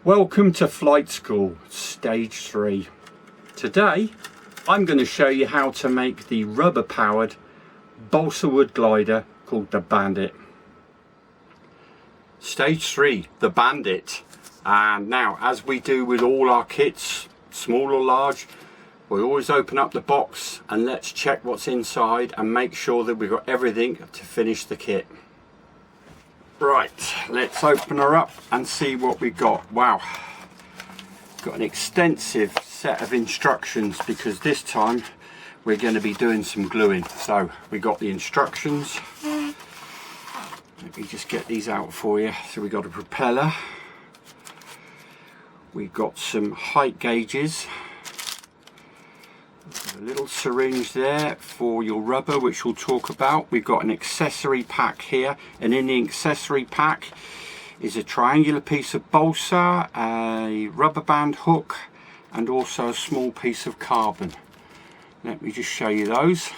Welcome to Flight School, Stage 3. Today I'm going to show you how to make the rubber powered balsa wood glider called the Bandit. Stage 3, the Bandit. And now, as we do with all our kits, small or large, we always open up the box and let's check what's inside and make sure that we've got everything to finish the kit. Right, let's open her up and see what we've got. Wow, got an extensive set of instructions because this time we're going to be doing some gluing. So we got the instructions. Let me just get these out for you. So we got a propeller, we've got some height gauges, a little syringe there for your rubber, which we'll talk about. We've got an accessory pack here, and in the accessory pack is a triangular piece of balsa, a rubber band hook, and also a small piece of carbon. Let me just show you those.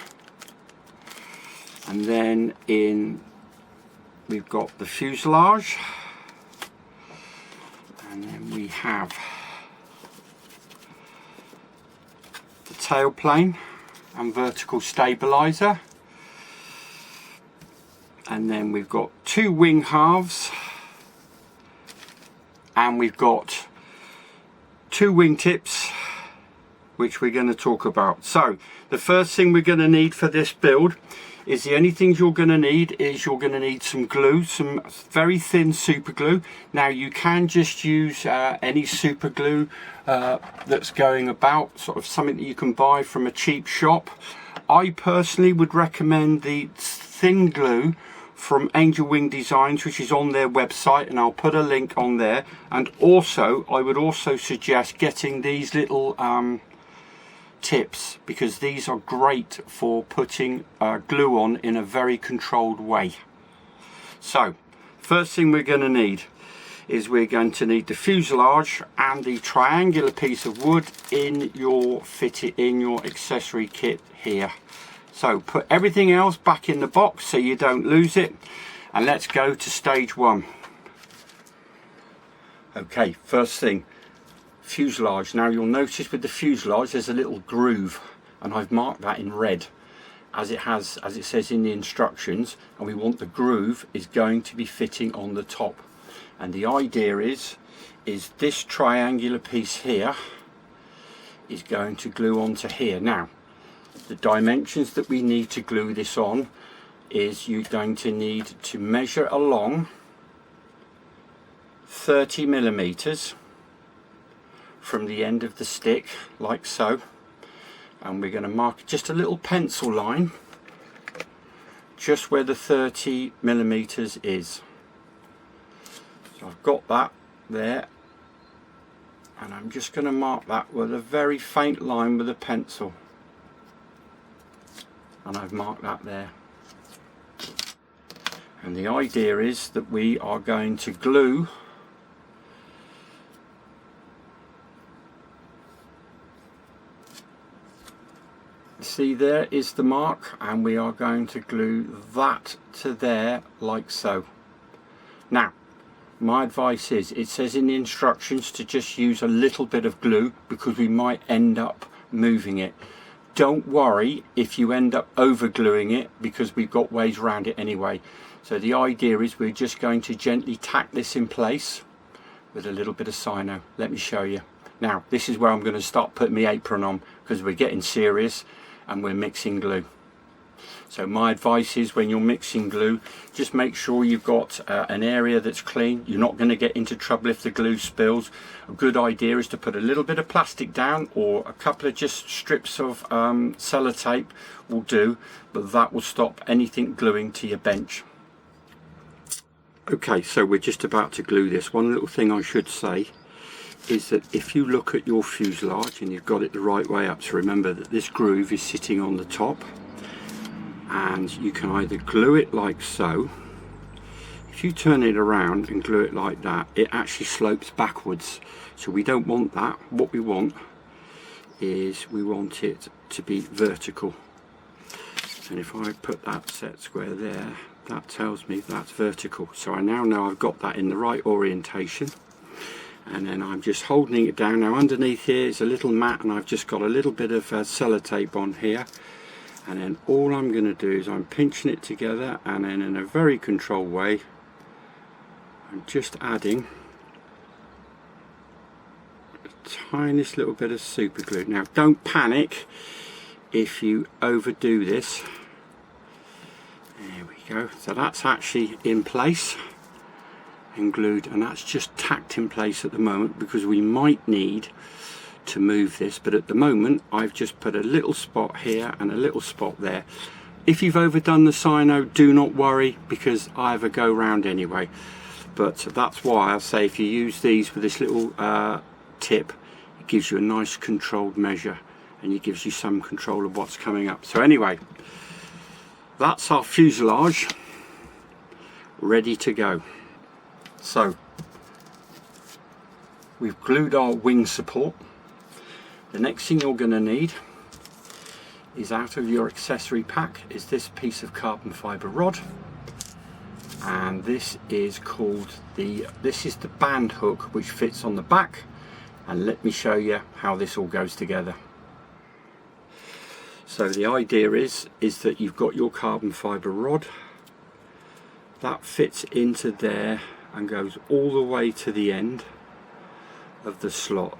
And then we've got the fuselage, and then we have tail plane and vertical stabilizer, and then we've got two wing halves, and we've got two wing tips which we're going to talk about. So the first thing we're going to need for this build is the only things you're going to need is you're going to need some glue, some very thin super glue. Now you can just use any super glue that's going about, sort of something that you can buy from a cheap shop. I personally would recommend the thin glue from Angel Wing Designs, which is on their website, and I'll put a link on there. And also I would also suggest getting these little tips, because these are great for putting glue on in a very controlled way. So first thing we're going to need is we're going to need the fuselage and the triangular piece of wood in your accessory kit here. So put everything else back in the box so you don't lose it, and let's go to stage 1. Okay, first thing, fuselage. Now you'll notice with the fuselage there's a little groove, and I've marked that in red as it says in the instructions, and we want the groove is going to be fitting on the top. And the idea is this triangular piece here is going to glue onto here. Now the dimensions that we need to glue this on is you're going to need to measure along 30 millimeters from the end of the stick, like so, and we're going to mark just a little pencil line just where the 30 millimeters is. So I've got that there, and I'm just going to mark that with a very faint line with a pencil, and I've marked that there. And the idea is that we are going to glue see, there is the mark, and we are going to glue that to there like so. Now my advice is, it says in the instructions to just use a little bit of glue because we might end up moving it. Don't worry if you end up over gluing it, because we've got ways around it anyway. So the idea is we're just going to gently tack this in place with a little bit of Sino. Let me show you. Now this is where I'm going to start putting my apron on, because we're getting serious and we're mixing glue. So my advice is, when you're mixing glue, just make sure you've got an area that's clean. You're not going to get into trouble if the glue spills. A good idea is to put a little bit of plastic down, or a couple of just strips of sellotape will do, but that will stop anything gluing to your bench. Okay, so we're just about to glue this. One little thing I should say is that if you look at your fuselage and you've got it the right way up, so remember that this groove is sitting on the top, and you can either glue it like so. If you turn it around and glue it like that, it actually slopes backwards, so we don't want that. What we want is we want it to be vertical, and if I put that set square there, that tells me that's vertical. So I now know I've got that in the right orientation. and then I'm just holding it down. Now underneath here is a little mat, and I've just got a little bit of sellotape on here, and then all I'm going to do is I'm pinching it together, and then in a very controlled way I'm just adding a tiniest little bit of super glue. Now don't panic if you overdo this. There we go. So that's actually in place and glued, and that's just tacked in place at the moment because we might need to move this, but at the moment I've just put a little spot here and a little spot there. If you've overdone the cyano, do not worry, because I have a go round anyway. But that's why I say if you use these with this little tip, it gives you a nice controlled measure, and it gives you some control of what's coming up. So anyway, that's our fuselage ready to go. So we've glued our wing support. The next thing you're going to need is, out of your accessory pack, is this piece of carbon fibre rod, and this is called this is the band hook which fits on the back, and let me show you how this all goes together. So the idea is that you've got your carbon fibre rod that fits into there and goes all the way to the end of the slot.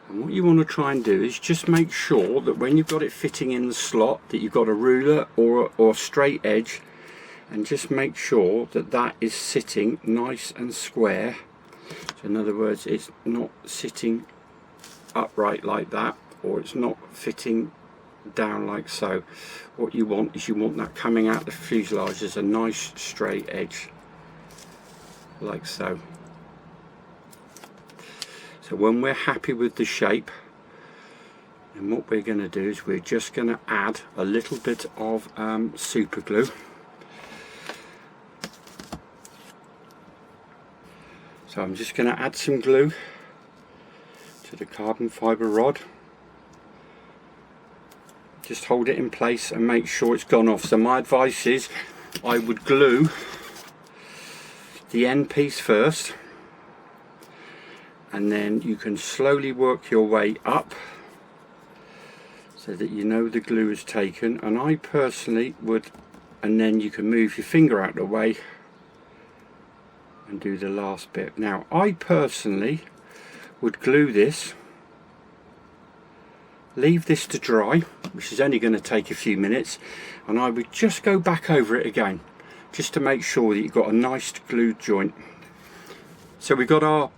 And what you want to try and do is just make sure that when you've got it fitting in the slot, that you've got a ruler or a straight edge, and just make sure that that is sitting nice and square. So in other words, it's not sitting upright like that, or it's not fitting down like so. What you want is that coming out the fuselage as a nice straight edge, like so. So when we're happy with the shape, then what we're going to do is we're just going to add a little bit of super glue. So I'm just going to add some glue to the carbon fibre rod. Just hold it in place and make sure it's gone off. So my advice is I would glue the end piece first, and then you can slowly work your way up so that you know the glue is taken. And I personally would, and then you can move your finger out of the way and do the last bit. Now I personally would glue this, leave this to dry, which is only going to take a few minutes, and I would just go back over it again just to make sure that you've got a nice glued joint. So we've got our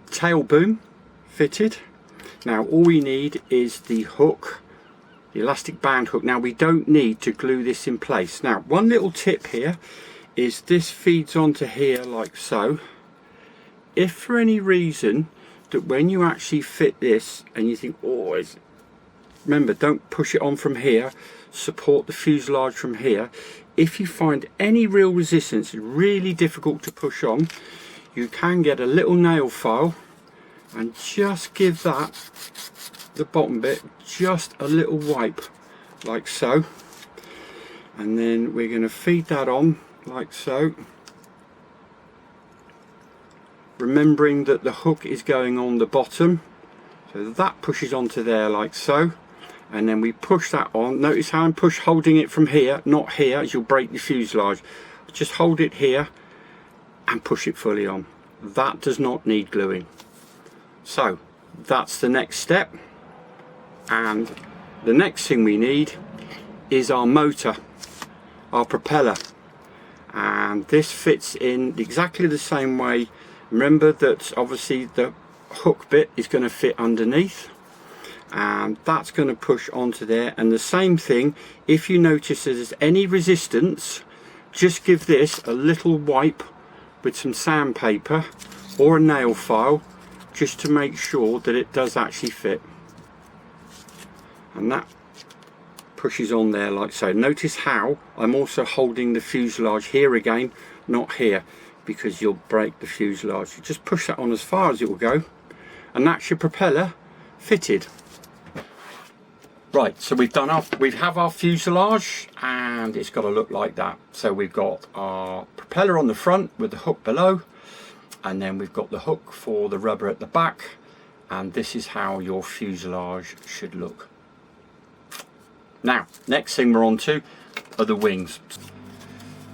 tail boom fitted. Now all we need is the hook, the elastic band hook. Now we don't need to glue this in place. Now one little tip here is this feeds onto here like so. If for any reason that when you actually fit this and you think, oh, remember, don't push it on from here, support the fuselage from here. If you find any real resistance, it's really difficult to push on, you can get a little nail file and just give that, the bottom bit, just a little wipe like so, and then we're going to feed that on like so, remembering that the hook is going on the bottom, so that pushes onto there like so, and then we push that on. Notice how I'm holding it from here, not here, as you'll break the fuselage. Just hold it here and push it fully on. That does not need gluing. So that's the next step, and the next thing we need is our motor, our propeller, and this fits in exactly the same way. Remember that obviously the hook bit is going to fit underneath, and that's going to push onto there. And the same thing, if you notice there's any resistance, just give this a little wipe with some sandpaper or a nail file, just to make sure that it does actually fit, and that pushes on there like so. Notice how I'm also holding the fuselage here again, not here, because you'll break the fuselage. You just push that on as far as it will go, and that's your propeller fitted. Right, so we have our fuselage, and it's got to look like that. So we've got our propeller on the front with the hook below, and then we've got the hook for the rubber at the back, and this is how your fuselage should look. Now, next thing we're on to are the wings.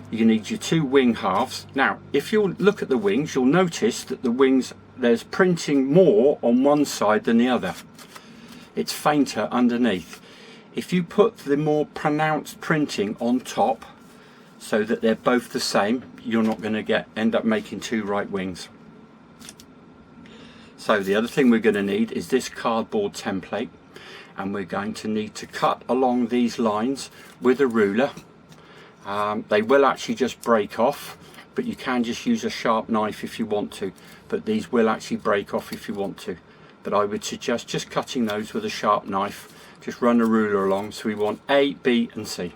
You need your two wing halves. Now, if you look at the wings, you'll notice that the wings, there's printing more on one side than the other. It's fainter underneath. If you put the more pronounced printing on top, so that they're both the same, you're not going to end up making two right wings. So the other thing we're going to need is this cardboard template, and we're going to need to cut along these lines with a ruler. They will actually just break off, but you can just use a sharp knife if you want to, but these will actually break off if you want to. But I would suggest just cutting those with a sharp knife. Just run a ruler along. So we want A, B and C.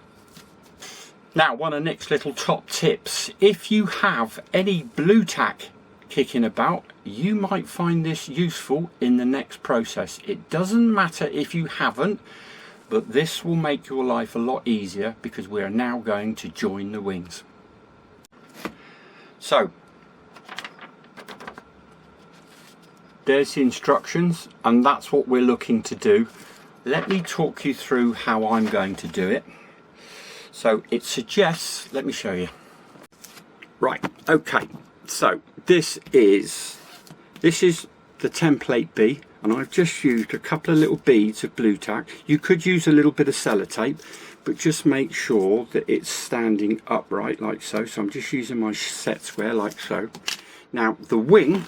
Now, one of Nick's little top tips: if you have any blue tack kicking about, you might find this useful in the next process. It doesn't matter if you haven't, but this will make your life a lot easier, because we are now going to join the wings. So there's the instructions, and that's what we're looking to do. Let me talk you through how I'm going to do it. So it suggests, let me show you. Right, okay, so this is the template B, and I've just used a couple of little beads of blue tack. You could use a little bit of sellotape, but just make sure that it's standing upright like so. So I'm just using my set square like so. Now the wing,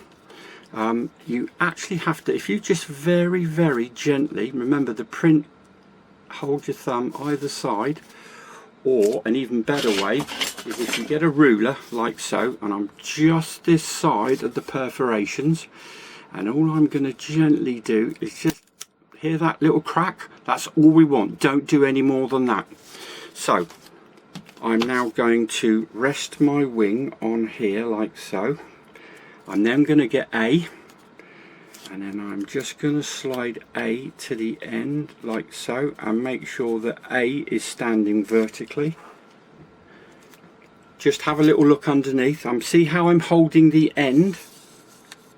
you actually have to, if you just very, very gently, remember the print, hold your thumb either side, or an even better way is if you get a ruler like so, and I'm just this side of the perforations, and all I'm going to gently do is just hear that little crack. That's all we want. Don't do any more than that. So I'm now going to rest my wing on here like so. I'm then going to get A, and then I'm just going to slide A to the end like so, and make sure that A is standing vertically. Just have a little look underneath. See how I'm holding the end?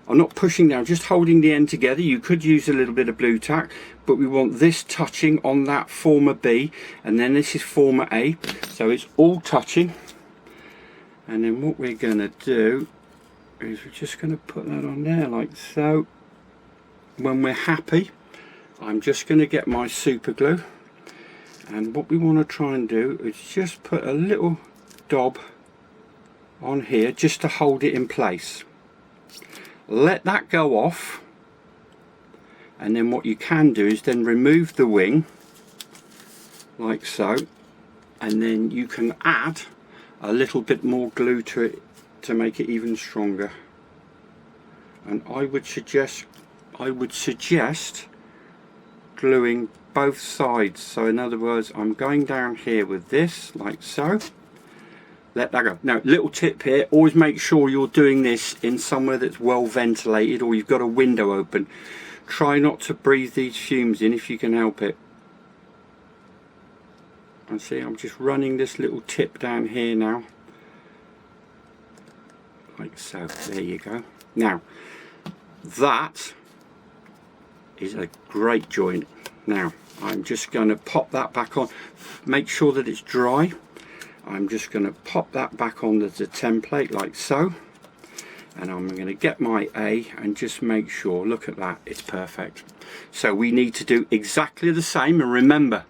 I'm not pushing down, just holding the end together. You could use a little bit of blue tack, but we want this touching on that former B, and then this is former A, so it's all touching. And then what we're going to do is we're just going to put that on there like so. When we're happy, I'm just going to get my super glue, and what we want to try and do is just put a little dob on here just to hold it in place. Let that go off, and then what you can do is then remove the wing like so, and then you can add a little bit more glue to it to make it even stronger. And I would suggest gluing both sides. So in other words, I'm going down here with this like so. Let that go. Now, little tip here, always make sure you're doing this in somewhere that's well ventilated, or you've got a window open. Try not to breathe these fumes in if you can help it. And see, I'm just running this little tip down here now like so. There you go. Now that is a great joint. Now I'm just going to pop that back on. Make sure that it's dry. I'm just going to pop that back on the template like so, and I'm going to get my A and just make sure, look at that, it's perfect. So we need to do exactly the same, and remember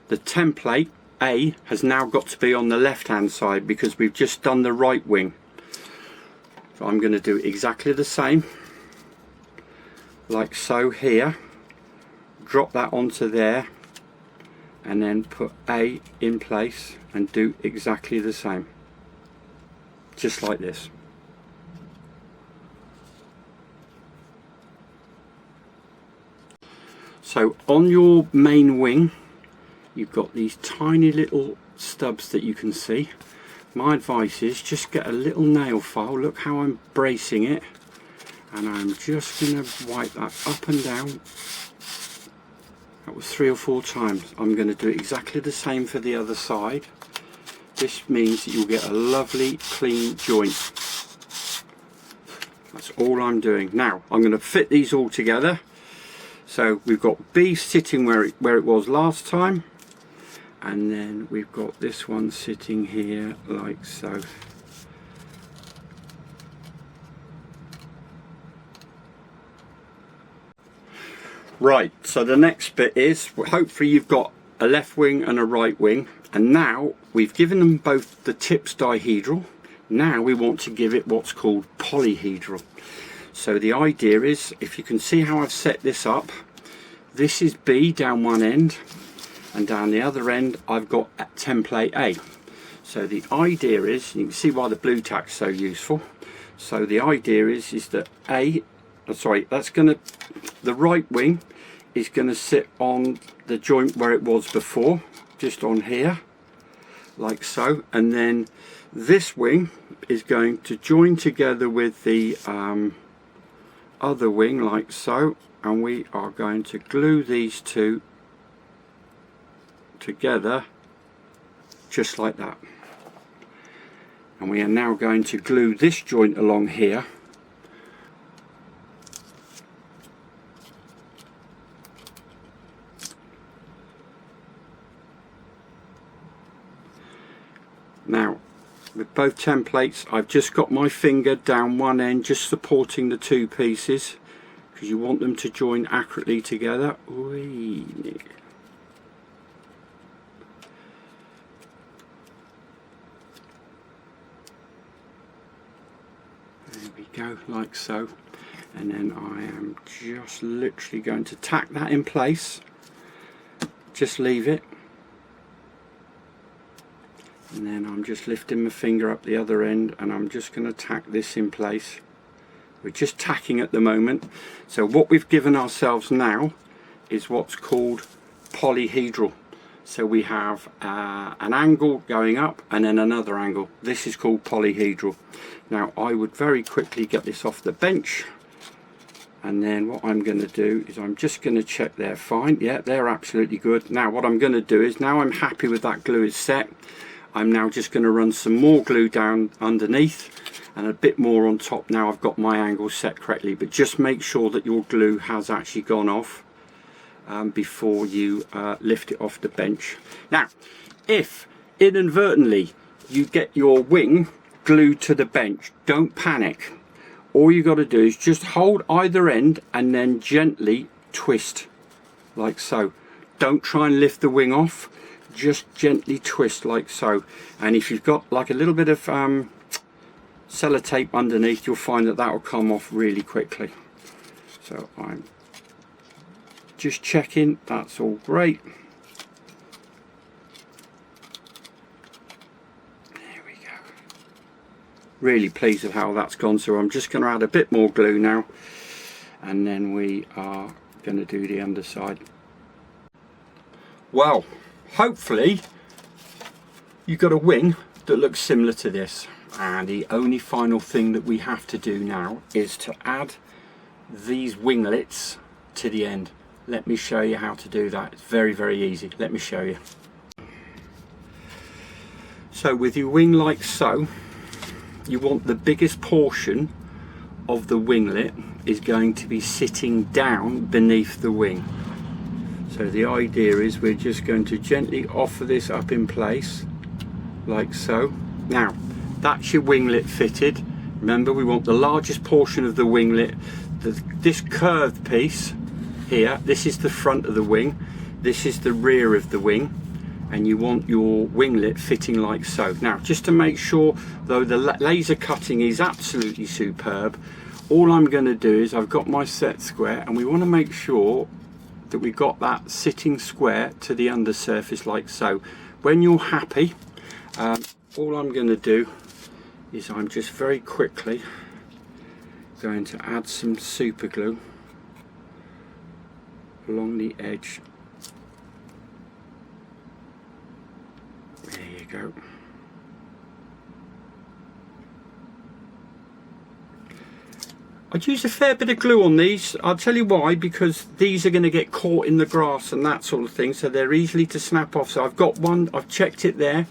the template A has now got to be on the left hand side because we've just done the right wing. So I'm going to do exactly the same like so here, drop that onto there, and then put A in place and do exactly the same, just like this. So on your main wing you've got these tiny little stubs that you can see. My advice is just get a little nail file. Look how I'm bracing it, and I'm just going to wipe that up and down. That was 3 or 4 times. I'm going to do exactly the same for the other side. This means that you'll get a lovely clean joint. That's all I'm doing. Now I'm going to fit these all together. So we've got B sitting where it was last time, and then we've got this one sitting here like so. Right, so the next bit is, hopefully you've got a left wing and a right wing, and now we've given them both the tips dihedral. Now we want to give it what's called polyhedral. So the idea is, if you can see how I've set this up, this is B down one end, and down the other end I've got template A. So the idea is, you can see why the blue tack's so useful. So the idea is that the right wing is going to sit on the joint where it was before, just on here, like so, and then this wing is going to join together with the other wing like so, and we are going to glue these two together just like that. And we are now going to glue this joint along here. Now, with both templates, I've just got my finger down one end, just supporting the two pieces, because you want them to join accurately together. Whee. There we go, like so. And then I am just literally going to tack that in place. Just leave it. And then I'm just lifting my finger up the other end, and I'm just going to tack this in place. We're just tacking at the moment. So what we've given ourselves now is what's called polyhedral. So we have an angle going up and then another angle. This is called polyhedral. Now I would very quickly get this off the bench, and then what I'm going to do is I'm just going to check they're fine. Yeah, they're absolutely good. Now what I'm going to do is, now I'm happy with that glue is set, I'm now just going to run some more glue down underneath and a bit more on top. Now I've got my angle set correctly, but just make sure that your glue has actually gone off before you lift it off the bench. Now if inadvertently you get your wing glued to the bench, don't panic. All you got to do is just hold either end and then gently twist like so. Don't try and lift the wing off, just gently twist like so. And if you've got like a little bit of sellotape underneath, you'll find that will come off really quickly. So I'm just checking that's all great. There we go. Really pleased with how that's gone. So I'm just going to add a bit more glue now, and then we are going to do the underside. Well, hopefully you've got a wing that looks similar to this, and the only final thing that we have to do now is to add these winglets to the end. Let me show you how to do that. It's very, very easy. Let me show you. So with your wing like so, you want the biggest portion of the winglet is going to be sitting down beneath the wing. So the idea is we're just going to gently offer this up in place like so. Now that's your winglet fitted. Remember, we want the largest portion of the winglet. This curved piece here, this is the front of the wing, this is the rear of the wing, and you want your winglet fitting like so. Now just to make sure though the laser cutting is absolutely superb, all I'm going to do is I've got my set square, and we want to make sure that we got that sitting square to the undersurface like so. When you're happy, all I'm going to do is I'm just very quickly going to add some super glue along the edge. There you go. I'd use a fair bit of glue on these. I'll tell you why, because these are going to get caught in the grass and that sort of thing, so they're easily to snap off. So I've got one, I've checked it there,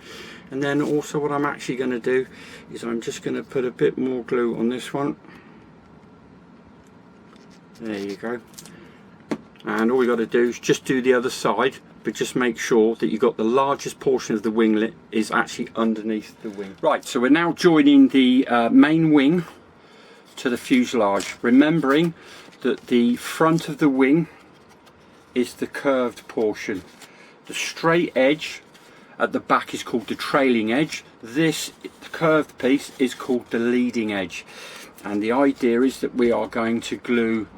and then also what I'm actually going to do is I'm just going to put a bit more glue on this one. There you go. And all we got to do is just do the other side, but just make sure that you've got the largest portion of the winglet is actually underneath the wing. Right, so we're now joining the main wing to the fuselage, remembering that the front of the wing is the curved portion. The straight edge at the back is called the trailing edge. This curved piece is called the leading edge. And the idea is that we are going to glue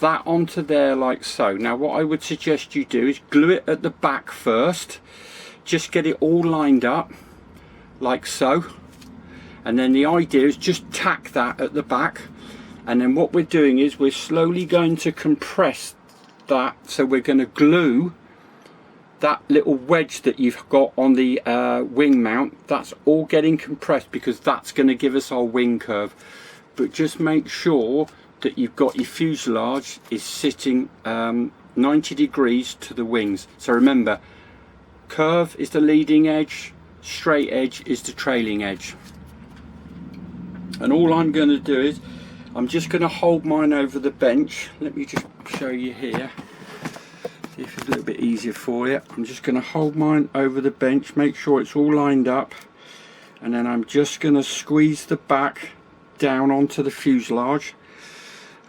that onto there like so. Now what I would suggest you do is glue it at the back first, just get it all lined up like so, and then the idea is just tack that at the back, and then what we're doing is we're slowly going to compress that. So we're going to glue that little wedge that you've got on the wing mount, that's all getting compressed because that's going to give us our wing curve. But just make sure that you've got your fuselage is sitting 90 degrees to the wings. So remember, curve is the leading edge, straight edge is the trailing edge. And all I'm going to do is I'm just going to hold mine over the bench. Let me just show you here, see if it's a little bit easier for you. I'm just going to hold mine over the bench, make sure it's all lined up, and then I'm just going to squeeze the back down onto the fuselage,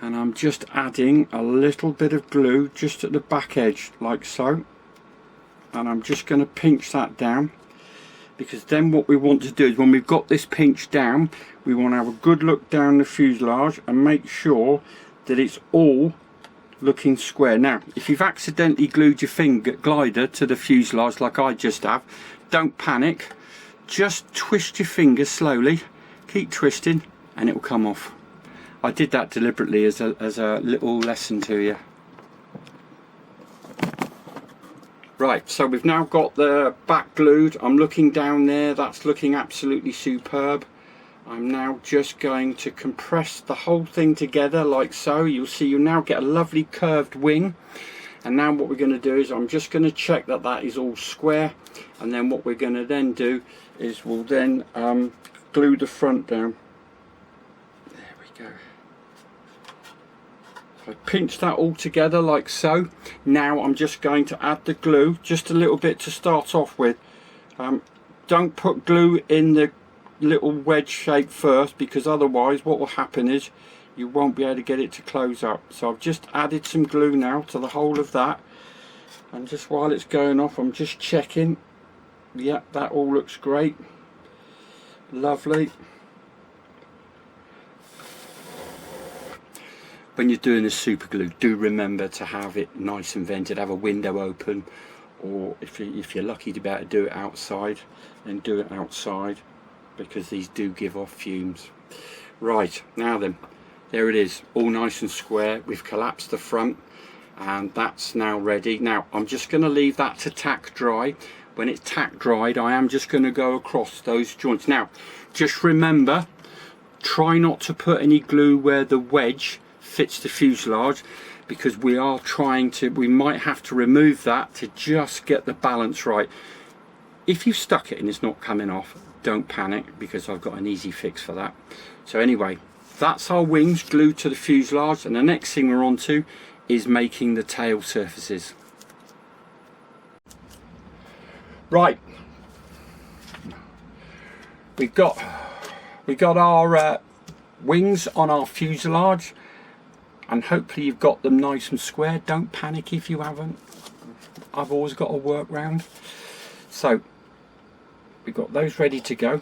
and I'm just adding a little bit of glue just at the back edge like so, and I'm just going to pinch that down, because then what we want to do is when we've got this pinched down, we want to have a good look down the fuselage and make sure that it's all looking square. Now if you've accidentally glued your finger glider to the fuselage like I just have, don't panic, just twist your finger slowly, keep twisting, and it will come off. I did that deliberately as a little lesson to you. Right, so we've now got the back glued. I'm looking down there, that's looking absolutely superb. I'm now just going to compress the whole thing together like so. You'll see you now get a lovely curved wing. And now what we're going to do is I'm just going to check that that is all square, and then what we're going to then do is we'll then glue the front down. Go. So I pinch that all together like so. Now I'm just going to add the glue, just a little bit to start off with. Don't put glue in the little wedge shape first, because otherwise what will happen is you won't be able to get it to close up. So I've just added some glue now to the whole of that, and just while it's going off I'm just checking. Yep, that all looks great, lovely. When you're doing this super glue, do remember to have it nice and vented, have a window open, or if you're lucky to be able to do it outside, then do it outside, because these do give off fumes. Right, now then, there it is, all nice and square. We've collapsed the front, and that's now ready. Now I'm just going to leave that to tack dry. When it's tack dried, I am just going to go across those joints. Now just remember, try not to put any glue where the wedge fits the fuselage, because we might have to remove that to just get the balance right. If you stuck it and it's not coming off, don't panic, because I've got an easy fix for that. So anyway, that's our wings glued to the fuselage, and the next thing we're on to is making the tail surfaces. Right, we got our wings on our fuselage, and hopefully you've got them nice and square. Don't panic if you haven't. I've always got a workaround. So we've got those ready to go,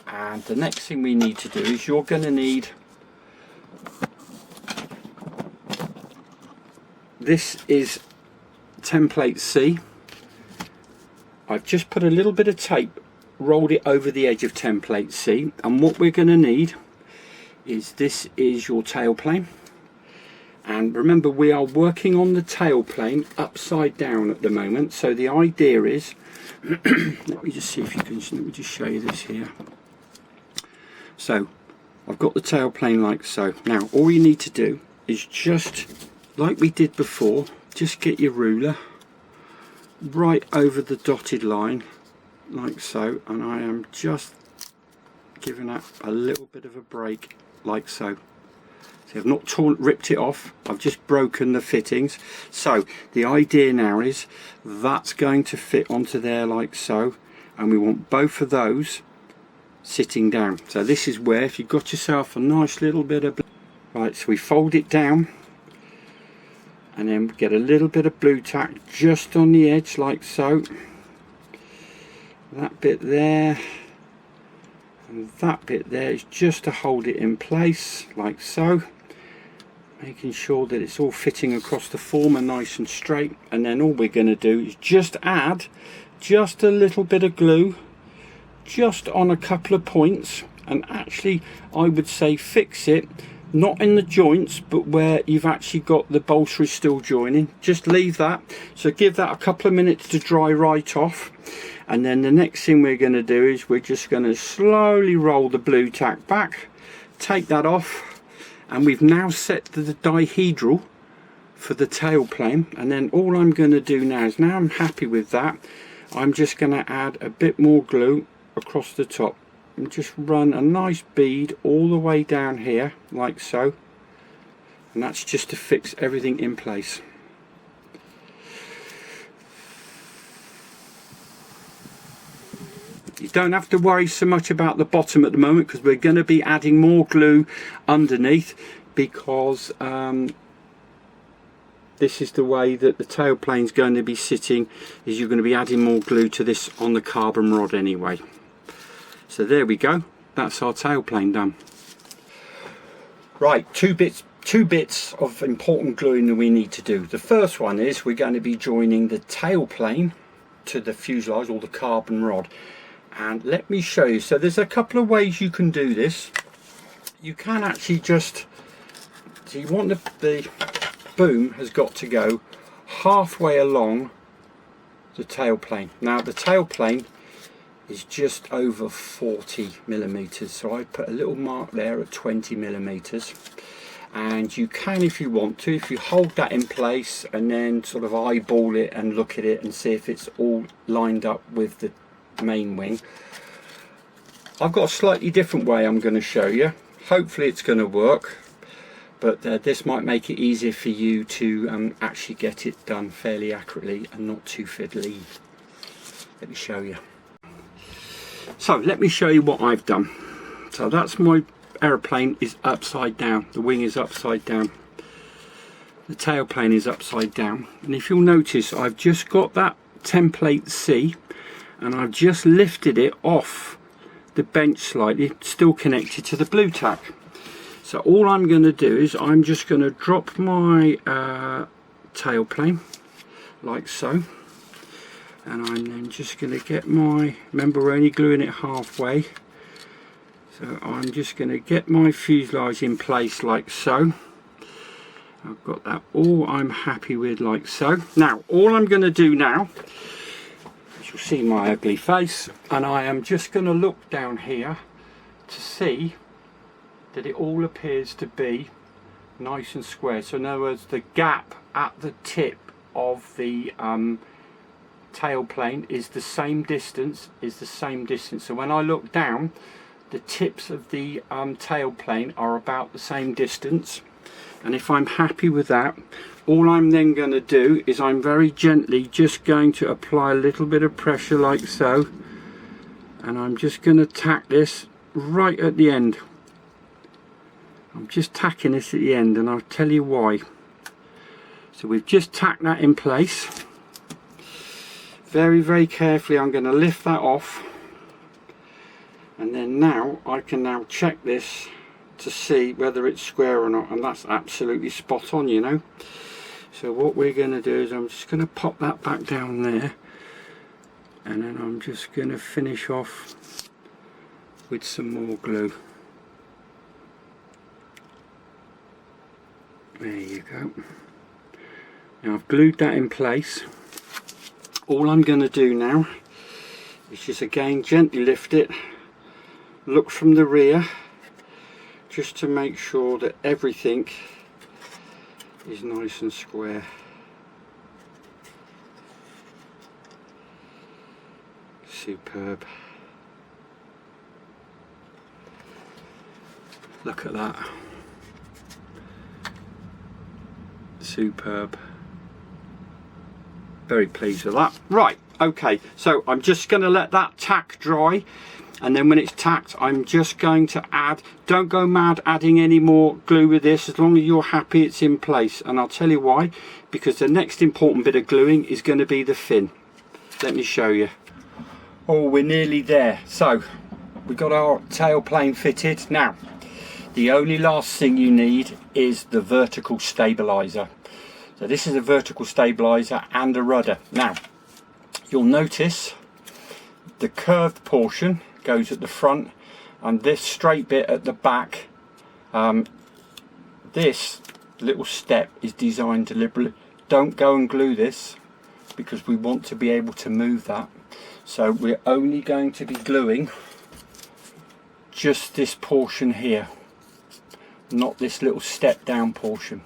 and the next thing we need to do is you're going to need this is template C. I've just put a little bit of tape, rolled it over the edge of template C, and what we're going to need is this is your tail plane. And remember, we are working on the tail plane upside down at the moment, so the idea is let me just see if you can, let me just show you this here. So I've got the tail plane like so. Now all you need to do is just like we did before, just get your ruler right over the dotted line like so, and I am just giving that a little bit of a break like so. So I've not ripped it off, I've just broken the fittings. So the idea now is that's going to fit onto there like so, and we want both of those sitting down. So this is where, if you've got yourself a nice little bit of, right, so we fold it down and then get a little bit of blue tack just on the edge like so, that bit there and that bit there is just to hold it in place like so, making sure that it's all fitting across the form and nice and straight. And then all we're going to do is just add just a little bit of glue just on a couple of points, and actually I would say fix it not in the joints but where you've actually got the balsa still joining. Just leave that, so give that a couple of minutes to dry right off, and then the next thing we're going to do is we're just going to slowly roll the blue tack back, take that off, and we've now set the dihedral for the tail plane. And then all I'm going to do now is, now I'm happy with that, I'm just going to add a bit more glue across the top and just run a nice bead all the way down here like so, and that's just to fix everything in place. You don't have to worry so much about the bottom at the moment, because we're going to be adding more glue underneath, because this is the way that the tail plane is going to be sitting, is you're going to be adding more glue to this on the carbon rod anyway. So there we go, that's our tail plane done. Right, two bits of important gluing that we need to do. The first one is we're going to be joining the tail plane to the fuselage or the carbon rod, and let me show you. So there's a couple of ways you can do this. You can actually just, so you want the boom has got to go halfway along the tail plane. Now the tail plane is just over 40 millimeters, so I put a little mark there at 20 millimeters, and you can, if you want to, if you hold that in place and then sort of eyeball it and look at it and see if it's all lined up with the main wing. I've got a slightly different way I'm going to show you. Hopefully it's going to work, but this might make it easier for you to actually get it done fairly accurately and not too fiddly. Let me show you. So let me show you what I've done. So that's my aeroplane is upside down, the wing is upside down, the tail plane is upside down, and if you'll notice I've just got that template C and I've just lifted it off the bench slightly, still connected to the blue tack. So all I'm going to do is I'm just going to drop my tail plane like so, and I'm then just going to get my, remember we're only gluing it halfway, so I'm just going to get my fuselage in place like so. I've got that all I'm happy with like so. Now all I'm going to do now, as you'll see my ugly face, and I am just going to look down here to see that it all appears to be nice and square. So in other words, the gap at the tip of the tail plane is the same distance, so when I look down, the tips of the tail plane are about the same distance, and if I'm happy with that, all I'm then going to do is I'm very gently just going to apply a little bit of pressure like so, and I'm just going to tack this right at the end. I'm just tacking this at the end, and I'll tell you why. So we've just tacked that in place. Very, very carefully I'm going to lift that off, and then now I can now check this to see whether it's square or not, and that's absolutely spot on, you know. So what we're going to do is I'm just going to pop that back down there, and then I'm just going to finish off with some more glue. There you go. Now I've glued that in place. All I'm going to do now is just again gently lift it, look from the rear, just to make sure that everything is nice and square. Superb. Look at that. Superb. Very pleased with that. Right, okay, so I'm just going to let that tack dry, and then when it's tacked I'm just going to add, don't go mad adding any more glue with this, as long as you're happy it's in place. And I'll tell you why, because the next important bit of gluing is going to be the fin. Let me show you. Oh, we're nearly there. So we've got our tail plane fitted. Now the only last thing you need is the vertical stabilizer. So this is a vertical stabilizer and a rudder. Now you'll notice the curved portion goes at the front and this straight bit at the back. This little step is designed deliberately. Don't go and glue this, because we want to be able to move that. So we're only going to be gluing just this portion here, not this little step down portion.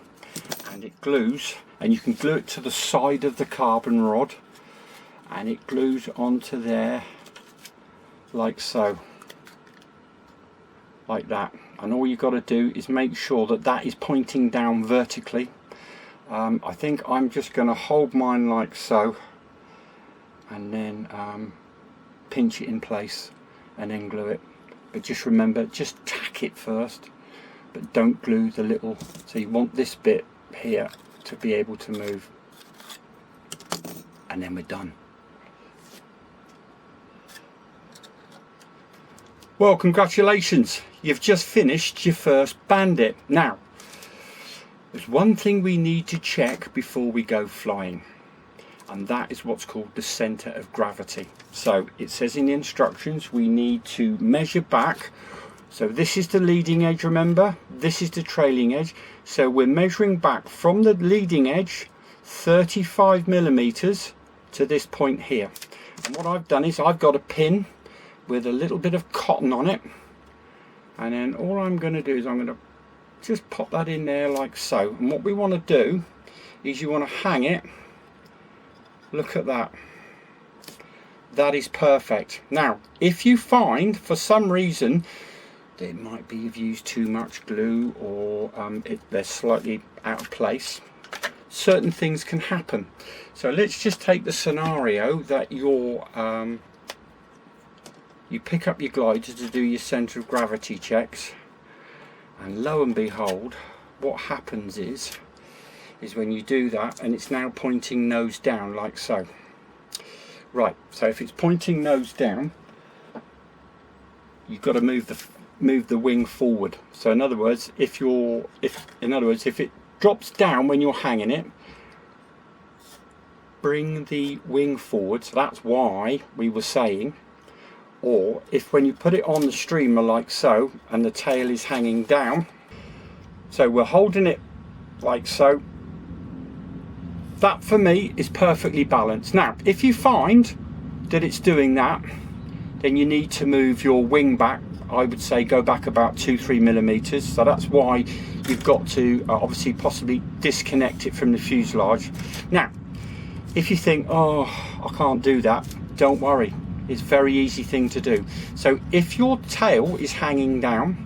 And it glues, and you can glue it to the side of the carbon rod, and it glues onto there like so, like that. And all you've got to do is make sure that that is pointing down vertically. I think I'm just going to hold mine like so, and then pinch it in place and then glue it. But just remember, just tack it first, but don't glue the little, so you want this bit here to be able to move, and then we're done. Well, congratulations, you've just finished your first bandit. Now there's one thing we need to check before we go flying, and that is what's called the center of gravity. So it says in the instructions we need to measure back. So this is the leading edge, remember, this is the trailing edge. So we're measuring back from the leading edge 35 millimeters to this point here. And what I've done is I've got a pin with a little bit of cotton on it, and then all I'm going to do is I'm going to just pop that in there like so. And what we want to do is you want to hang it. Look at that. That is perfect. Now if you find for some reason that it might be you've used too much glue, or they're slightly out of place, certain things can happen. So let's just take the scenario that you pick up your glider to do your center of gravity checks, and lo and behold, what happens is when you do that, and it's now pointing nose down like so. Right, so if it's pointing nose down, you've got to move the wing forward. So in other words, if it drops down when you're hanging it, bring the wing forward. So that's why we were saying, or if when you put it on the streamer like so and the tail is hanging down, so we're holding it like so, that for me is perfectly balanced. Now if you find that it's doing that, then you need to move your wing back. I would say go back about 2-3 millimeters. So that's why you've got to obviously possibly disconnect it from the fuselage. Now if you think, oh, I can't do that, don't worry, it's a very easy thing to do. So if your tail is hanging down,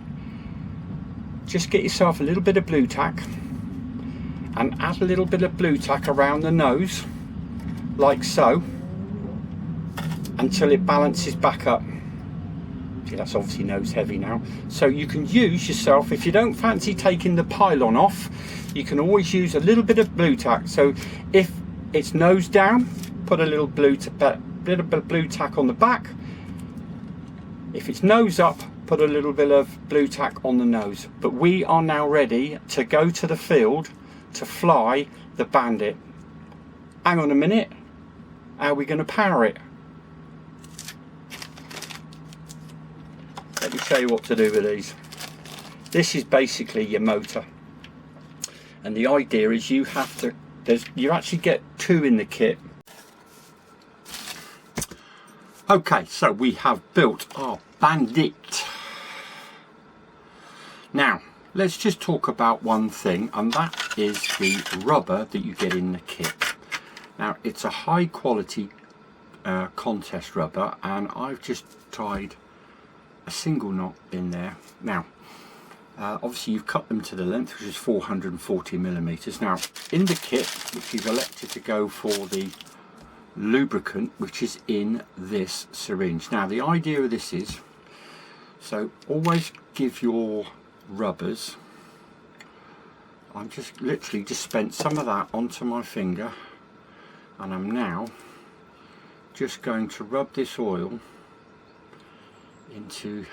just get yourself a little bit of blue tack and add a little bit of blue tack around the nose like so, until it balances back up. See, that's obviously nose heavy now. So you can use yourself, if you don't fancy taking the pylon off, you can always use a little bit of blue tack. So if it's nose down, put a little blue tack on the back. If it's nose up, put a little bit of blue tack on the nose. But we are now ready to go to the field to fly the Bandit. Hang on a minute, how are we going to power it? Let me show you what to do with these. This is basically your motor, and the idea is you have to, you actually get two in the kit. Okay, so we have built our Bandit. Now let's just talk about one thing, and that is the rubber that you get in the kit. Now it's a high quality contest rubber, and I've just tied a single knot in there. Now Obviously you've cut them to the length, which is 440 millimeters. Now in the kit, if you've elected to go for the lubricant, which is in this syringe. Now the idea of this is, so always give your rubbers, I'm just literally just spent some of that onto my finger, and I'm now just going to rub this oil into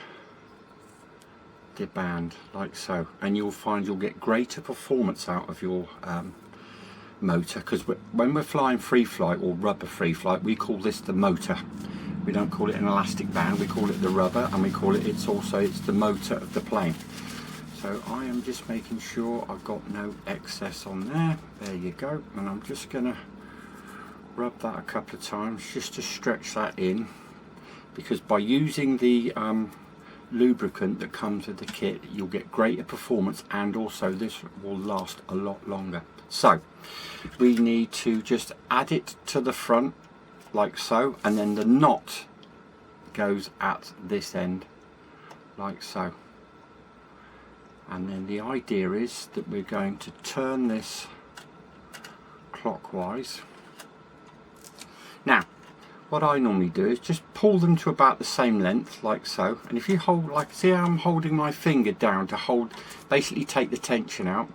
the band like so, and you'll find you'll get greater performance out of your motor, because when we're flying free flight or rubber free flight, we call this the motor. We don't call it an elastic band, we call it the rubber, and we call it, it's the motor of the plane. So I am just making sure I've got no excess on there. There you go. And I'm just gonna rub that a couple of times just to stretch that in, because by using the lubricant that comes with the kit, you'll get greater performance, and also this will last a lot longer. So we need to just add it to the front like so, and then the knot goes at this end like so. And then the idea is that we're going to turn this clockwise. Now what I normally do is just pull them to about the same length like so, and if you hold, like, see how I'm holding my finger down to hold, basically take the tension out,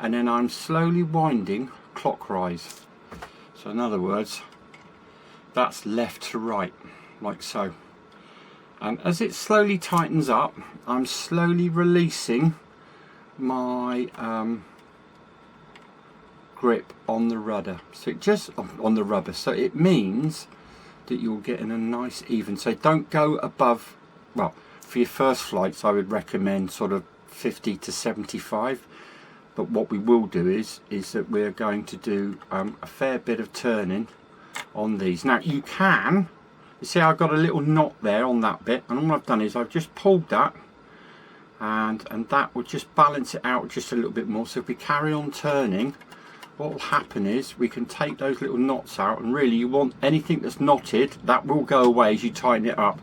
and then I'm slowly winding clockwise. So in other words, that's left to right like so, and as it slowly tightens up, I'm slowly releasing my grip on the rudder, so it just on the rubber, so it means that you're getting a nice even, so don't go above, well, for your first flights I would recommend sort of 50 to 75, but what we will do is that we're going to do a fair bit of turning on these. Now you see I've got a little knot there on that bit, and all I've done is I've just pulled that, and that will just balance it out just a little bit more. So if we carry on turning, what will happen is we can take those little knots out, and really you want anything that's knotted, that will go away as you tighten it up.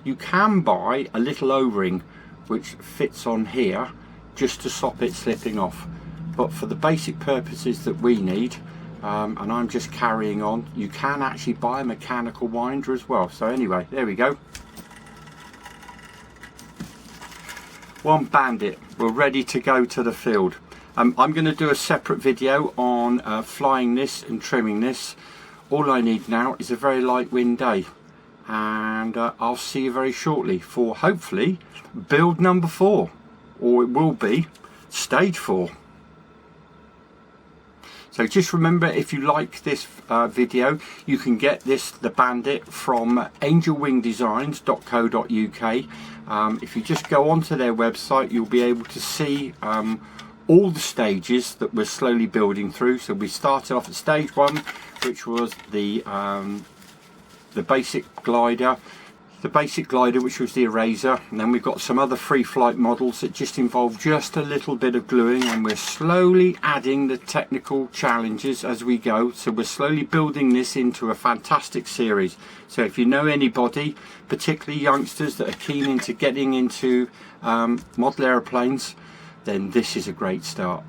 You can buy a little O-ring which fits on here just to stop it slipping off, but for the basic purposes that we need, and I'm just carrying on, you can actually buy a mechanical winder as well. So anyway, there we go. One bandit, we're ready to go to the field. I'm going to do a separate video on flying this and trimming this. All I need now is a very light wind day, and I'll see you very shortly for hopefully build number 4, or it will be stage 4. So just remember, if you like this video, you can get the Bandit from angelwingdesigns.co.uk. If you just go onto their website, you'll be able to see all the stages that we're slowly building through. So we started off at stage 1, which was the basic glider, which was the eraser, and then we've got some other free flight models that just involve just a little bit of gluing, and we're slowly adding the technical challenges as we go. So we're slowly building this into a fantastic series. So if you know anybody, particularly youngsters that are keen into getting into model aeroplanes, then this is a great start.